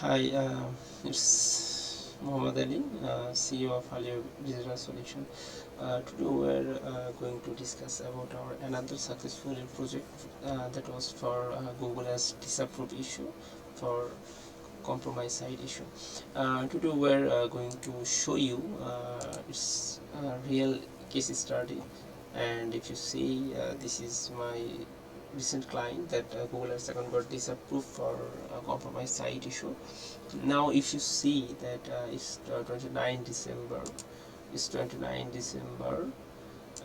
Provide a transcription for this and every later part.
Hi, it's Muhammad Ali, CEO of AliWave Digital Solution. Today we're going to discuss about our another successful project that was for Google as disapproved issue for compromise side issue. Today we're going to show you it's a real case study, and if you see this is my recent client that Google has account got disapproved for compromise site issue. Now if you see that it's 29 December,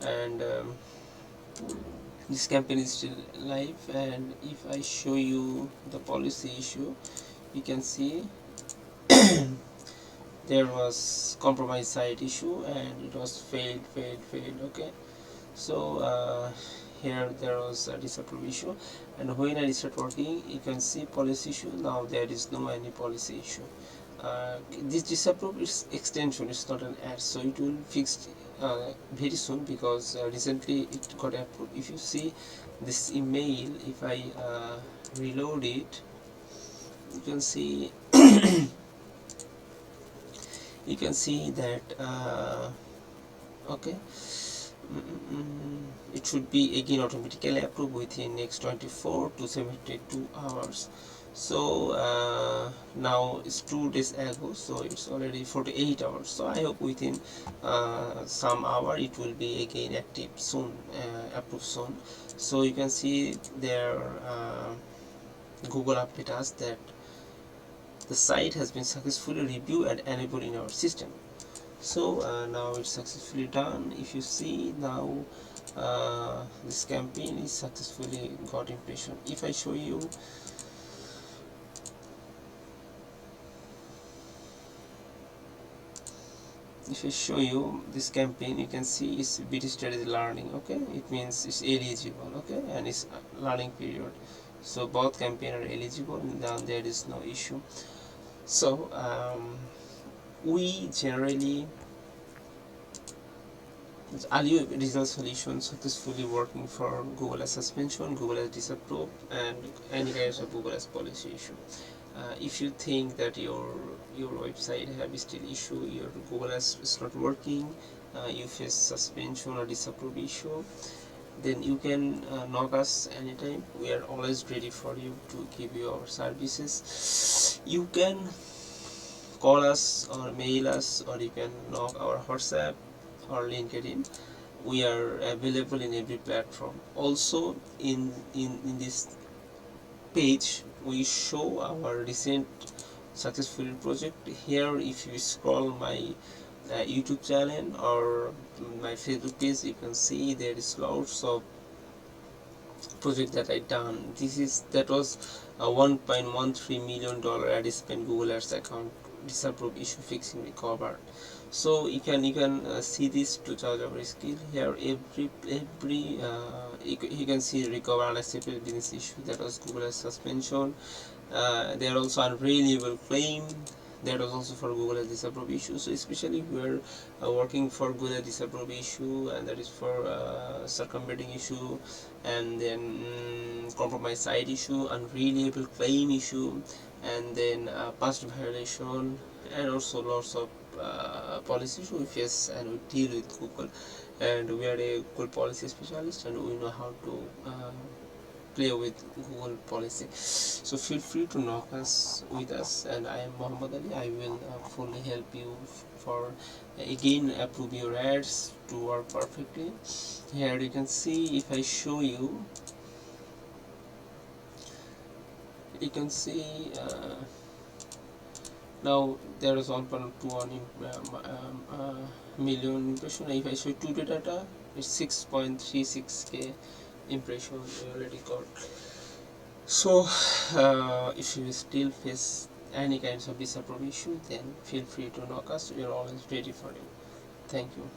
and this campaign is still live, and if I show you the policy issue, you can see there was compromise site issue and it was failed. Okay, so here there was a disapprove issue, and when I start working you can see policy issue. Now there is no any policy issue. This disapprove is extension, it's not an ad, so it will fix very soon, because recently it got approved. If you see this email, if I reload it, you can see you can see that okay, it should be again automatically approved within next 24 to 72 hours. So now it's 2 days ago, so it's already 48 hours. So I hope within some hour it will be again active soon, approved soon. So you can see there Google update us that the site has been successfully reviewed and enabled in our system. So now it's successfully done. If you see now this campaign is successfully got impression. If I show you, this campaign, you can see it's bit strategy learning. Okay, it means it's eligible. Okay, and it's learning period, so both campaign are eligible, and then there is no issue. So we generally AliWave Digital Solution successfully working for Google as suspension, Google as disapprove, and any kinds of Google as policy issue. If you think that your website have still issue, your Google as is not working, you face suspension or disapprove issue, then you can knock us anytime. We are always ready for you to give you our services. You can call us or mail us, or you can knock our WhatsApp or LinkedIn. We are available in every platform. Also in this page we show our recent successful project. Here if you scroll my YouTube channel or my Facebook page, you can see there is lots of project that I done. That was a $1.13 million ad spend Google Ads account disapproved issue fixing recovered. So you can see this to charge our skill. Here every you can see recover unacceptable business issue, that was Google Ads suspension. There are also unreliable claim, that was also for Google as disapproved issue. So especially we are working for Google as disapproved issue, and that is for circumventing issue, and then compromise side issue, unreliable claim issue, and then past violation, and also lots of policy issue we face and we deal with Google. And we are a Google policy specialist, and we know how to play with Google policy. So feel free to knock us with us, and I am Muhammad Ali. I will fully help you for again approve your ads to work perfectly. Here you can see, if I show you, you can see now there is 1.21 million impression. If I show today data, it's 6.36k impression we already got. So if you still face any kinds of disapprove issue, then feel free to knock us. We are always ready for you. Thank you.